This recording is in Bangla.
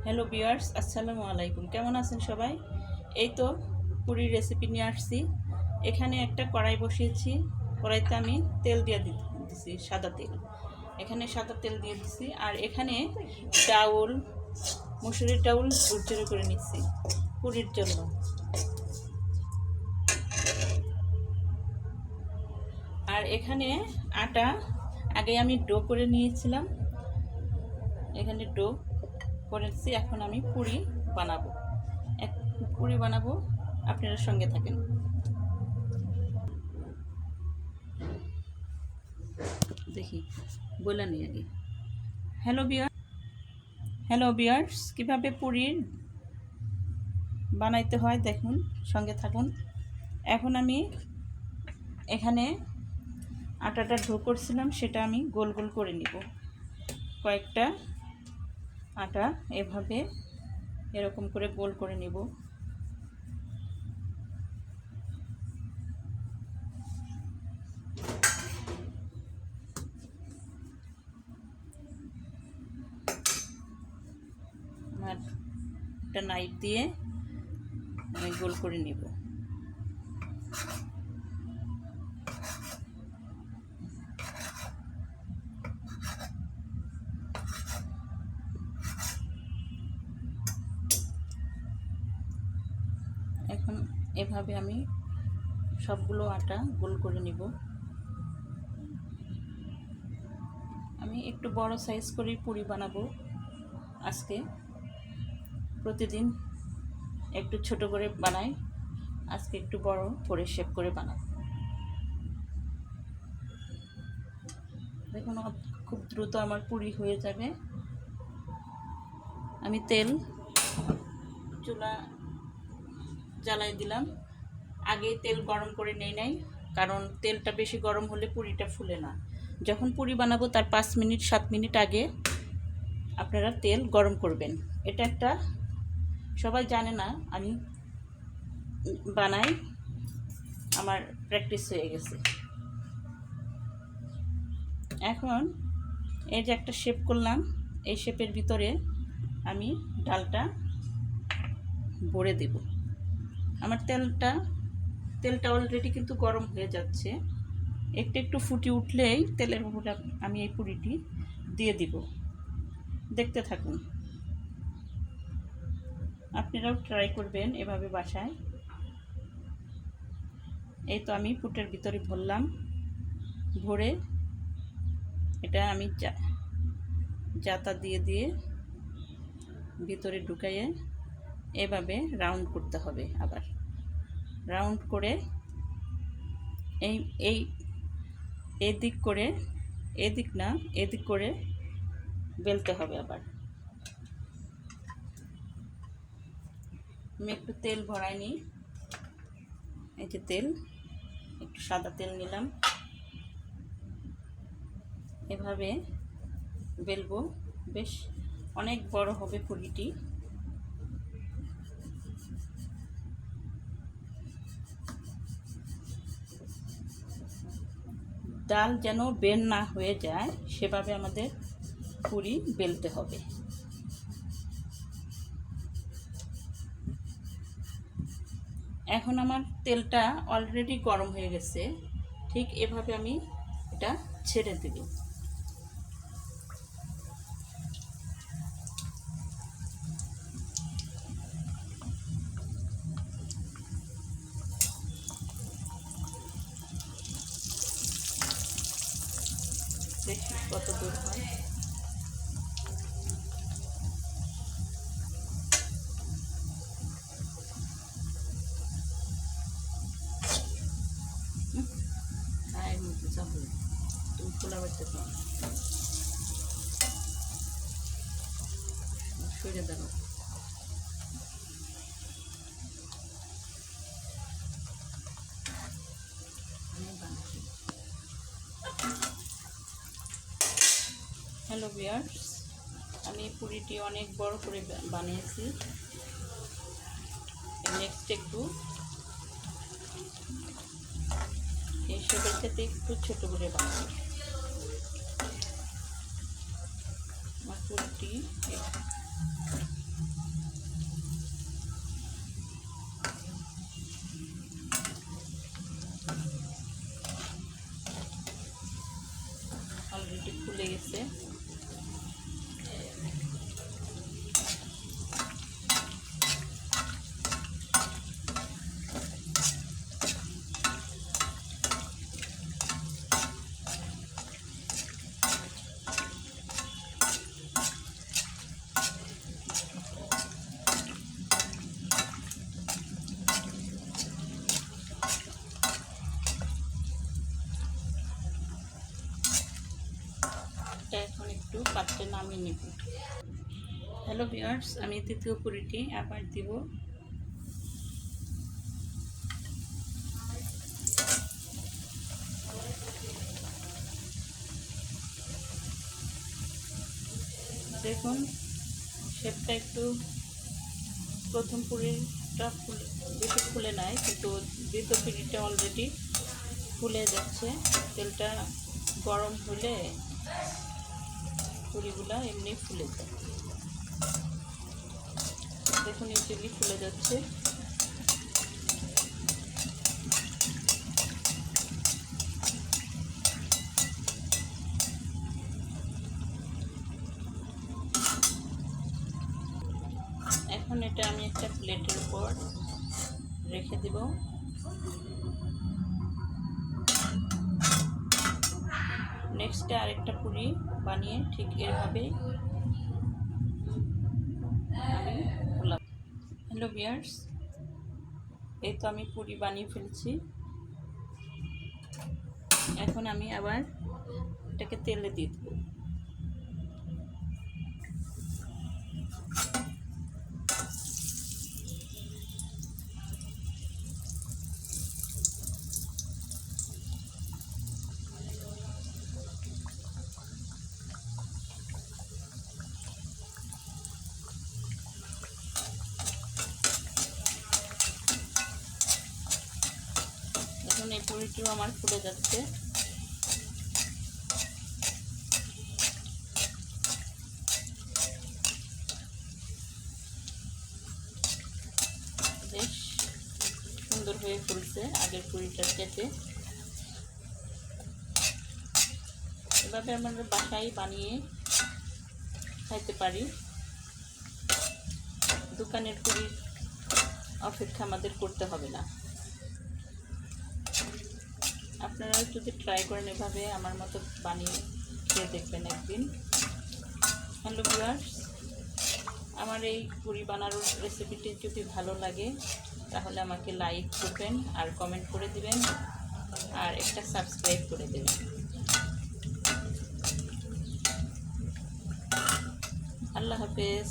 হ্যালো ভিউয়ার্স, আসসালামু আলাইকুম। কেমন আছেন সবাই? এই তো পুরীর রেসিপি নিয়ে আসছি। এখানে একটা কড়াই বসিয়েছি। কড়াইতে আমি তেল দিয়ে দিছি, সাদা তেল। এখানে সাদা তেল দিয়ে দিছি। আর এখানে ডাউল, মুসুরির ডাউল ঝুরঝুরে করে নিচ্ছি পুরীর জন্য। আর এখানে আটা আগে আমি ডো করে নিয়েছিলাম। এখানে ডো করেছি, এখন আমি পুরি বানাবো। পুরি বানাবো, আপনারা সঙ্গে থাকেন। দেখি বলে নিই আগে। হ্যালো বিয়ার্স, কীভাবে পুরি বানাইতে হয় দেখুন, সঙ্গে থাকুন। এখন আমি এখানে আটাটা ডো করছিলাম, সেটা আমি গোল গোল করে নিব। কয়েকটা আটা এভাবে এরকম করে গোল করে নিব। আর একটা নাইফ দিয়ে আমি গোল করে নিব। এখন এভাবে আমি সবগুলো আটা গোল করে নিব। আমি একটু বড় সাইজ করে পুরি বানাবো আজকে। প্রতিদিন একটু ছোট করে বানাই, আজকে একটু বড় করে শেপ করে বানাবো। দেখুন খুব দ্রুত আমার পুরি হয়ে যাবে। আমি তেল চুলা জ্বালাই দিলাম। আগেই তেল গরম করে নেই নাই, কারণ তেলটা বেশি গরম হলে পুরিটা ফুলে না। যখন পুরি বানাবো তার 5 মিনিট 7 মিনিট আগে আপনারা তেল গরম করবেন। এটা একটা সবাই জানে না, আমি বানাই, আমার প্র্যাকটিস হয়ে গেছে। এখন এই যে একটা শেপ করলাম, এই শেপের ভিতরে আমি ডালটা ভরে দেব। আমার তেলটা অলরেডি কিন্তু গরম হয়ে যাচ্ছে। একটু একটু ফুটে উঠলেই তেলের উপরে আমি এই পুরিটি দিয়ে দিব। দেখতে থাকুন, আপনারাও ট্রাই করবেন এভাবে বাসায়। এই তো আমি পুটের ভিতরে ভরলাম। ভরে এটা আমি জাতা দিয়ে দিয়ে ভিতরে ঢুকাইয়ে এভাবে রাউন্ড করতে হবে। আবার রাউন্ড করে এই এই এদিক করে, এদিক না এদিক করে বেলতে হবে। আবার আমি একটু তেল ভরাই নিই। এই যে তেল, একটু সাদা তেল নিলাম। এভাবে বেলবো, বেশ অনেক বড় হবে পুরিটি। ডাল যেন বের না হয়ে যায় সেভাবে আমাদের পুরি বেলতে হবে। এখন আমার তেলটা অলরেডি গরম হয়ে গেছে। ঠিক এভাবে আমি এটা ছেড়ে দেব। দেখি কত দূর হয়। তুমি খোলা বাড়তে পারো, সরে দাও। হ্যালো ভিউয়ার্স, আমি পুরিটি অনেক বড় করে বানিয়েছি। নেক্সট একটু এই শেপের সাথে একটু ছোট করে বানাবো। আমার পুরিটি নামিয়ে নিব। হ্যালো ভিউয়ার্স, আমি তৃতীয় পুরিটি আবার দিব। দেখুন শেপটা একটু প্রথম পুরিটা বেশি ফুলে নাই, কিন্তু দ্বিতীয় পুরিটা অলরেডি ফুলে যাচ্ছে। তেলটা গরম হলে পুরিগুলা এমনি ফুলে যায়। দেখুন ইজিলি ফুলে যাচ্ছে। এখন এটা আমি একটা প্লেটের উপর রেখে দেব। নেক্সটে আরেকটা পুরি বানিয়ে ঠিক এভাবেই আমি খোলাম। হ্যালো ভিউয়ার্স, এই তো আমি পুরি বানিয়ে ফেলছি। এখন আমি আবার এটাকে তেলে দিয়ে দেবো। এখন এই পুরিটিও আমার ফুলে যাচ্ছে। বেশ সুন্দর হয়ে ফুলছে আগের পুরিটার চেয়ে। এভাবে আমরা বাসায় বানিয়ে খাইতে পারি। দোকানের পুরির অপেক্ষা আমাদের করতে হবে না। আপনারা যদি ট্রাই করেন এভাবে আমার মতো বানিয়ে খেয়ে দেখবেন একদিন। হ্যালো ভিউয়ার্স, আমার এই পুরি বানানোর রেসিপিটি যদি ভালো লাগে তাহলে আমাকে লাইক করবেন আর কমেন্ট করে দিবেন আর একটা সাবস্ক্রাইব করে দেবেন। আল্লাহ হাফেজ।